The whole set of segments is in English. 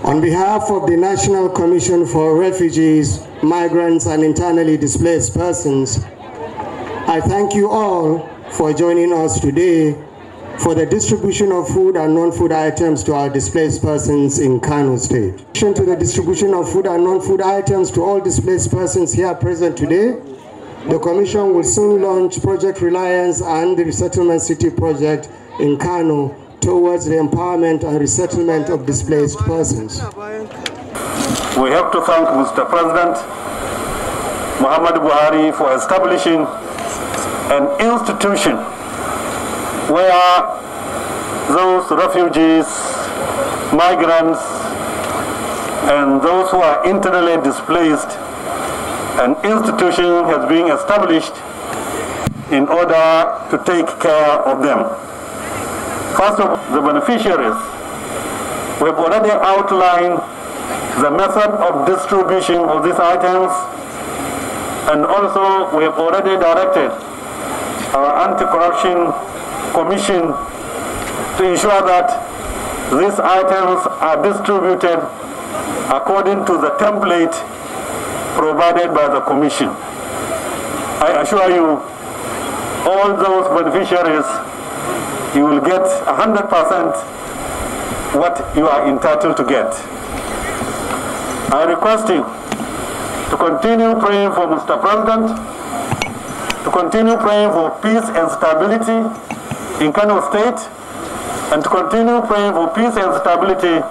On behalf of the National Commission for Refugees, Migrants and Internally Displaced Persons, I thank you all for joining us today for the distribution of food and non-food items to our displaced persons in Kano State. In addition to the distribution of food and non-food items to all displaced persons here present today, the Commission will soon launch Project Reliance and the Resettlement City project in Kano towards the empowerment and resettlement of displaced persons. We have to thank Mr. President Muhammad Buhari for establishing an institution where those refugees, migrants, and those who are internally displaced, an institution has been established in order to take care of them. First of all, the beneficiaries. We have already outlined the method of distribution of these items, and also we have already directed our anti-corruption commission to ensure that these items are distributed according to the template provided by the commission. I assure you, all those beneficiaries, you will get 100% what you are entitled to get. I request you to continue praying for Mr. President, to continue praying for peace and stability in Kano State, and to continue praying for peace and stability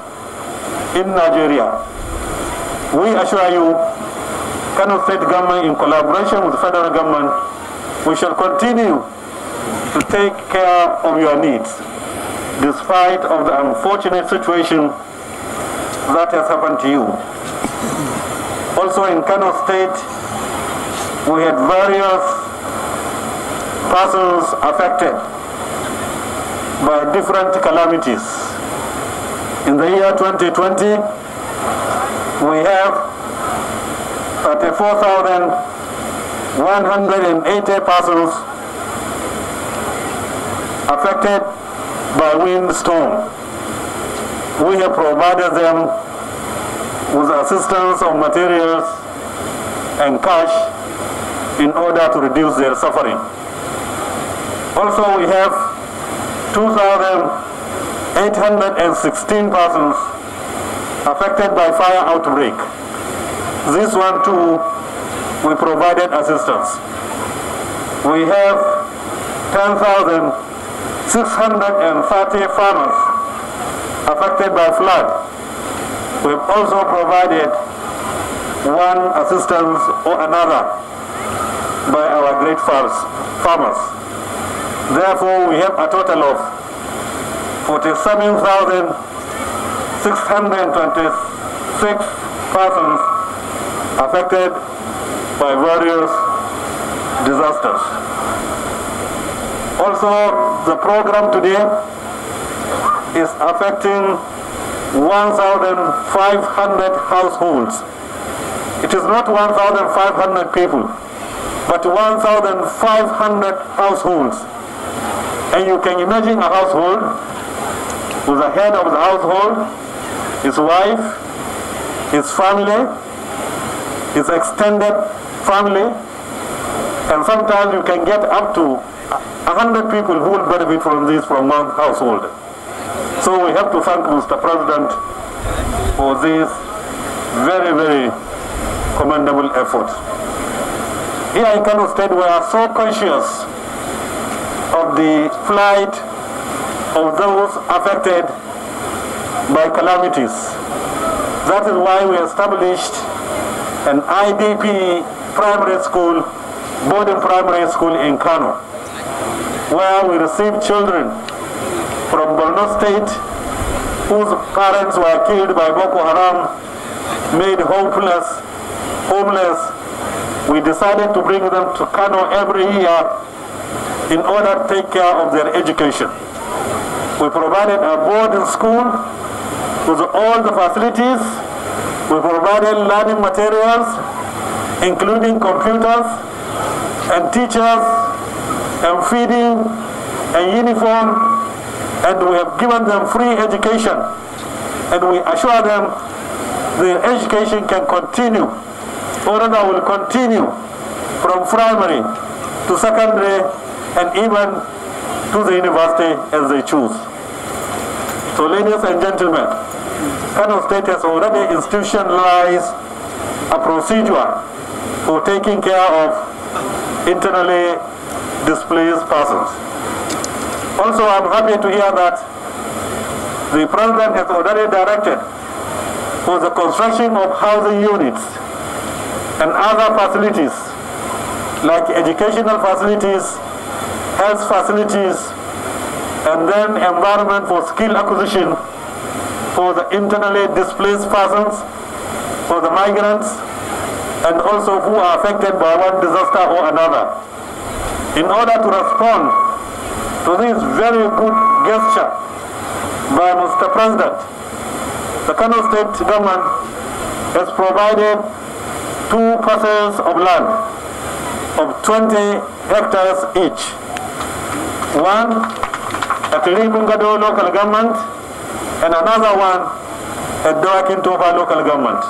in Nigeria. We assure you, Kano State government, in collaboration with the federal government, we shall continue to take care of your needs, despite of the unfortunate situation that has happened to you. Also in Kano State, we had various persons affected by different calamities. In the year 2020, we have 34,180 persons affected by windstorm. We have provided them with assistance of materials and cash in order to reduce their suffering. Also, we have 2,816 persons affected by fire outbreak. This one too, we provided assistance. We have 10,630 farmers affected by flood. We've also provided one assistance or another by our great farmers. Therefore, we have a total of 47,626 persons affected by various disasters. Also, the program today is affecting 1,500 households. It is not 1,500 people, but 1,500 households. And you can imagine a household with the head of the household, his wife, his family, his extended family, and sometimes you can get up to 100 people who will benefit from this from one household. So we have to thank Mr. President for this very, very commendable effort. Here in Kano State, we are so conscious of the plight of those affected by calamities. That is why we established an IDP primary school, boarding primary school in Kano, where we receive children from Borno State whose parents were killed by Boko Haram, made homeless. We decided to bring them to Kano every year in order to take care of their education. We provided a boarding school with all the facilities. We provided learning materials, including computers and teachers and feeding and uniform, and we have given them free education, and we assure them their education can continue, or rather will continue from primary to secondary and even to the university as they choose. So ladies and gentlemen, Kano State has already institutionalized a procedure for taking care of internally displaced persons. Also, I'm happy to hear that the President has already directed for the construction of housing units and other facilities like educational facilities, health facilities, and then environment for skill acquisition for the internally displaced persons, for the migrants, and also who are affected by one disaster or another. In order to respond to this very good gesture by Mr. President, the Kano State government has provided 2 parcels of land of 20 hectares each. One at Limbungado local government and another one at Doakintoba local government.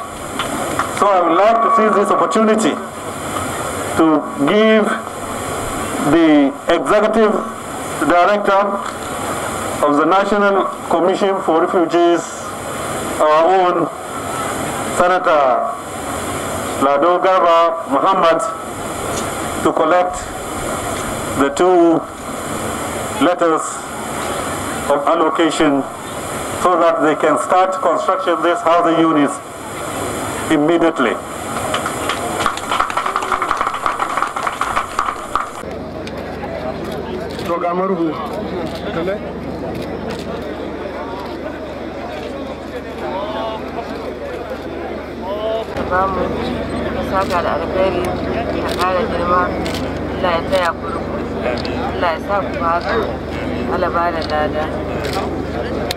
So I would like to seize this opportunity to give the Executive Director of the National Commission for Refugees, our own Senator Lado Garba Muhammad, to collect the 2 letters of allocation so that they can start construction of these housing units immediately. Bamu saka da alkhairi a ƙara girma, Allah ya taya ku, Allah ya sa ku haka, Allah ba da lada.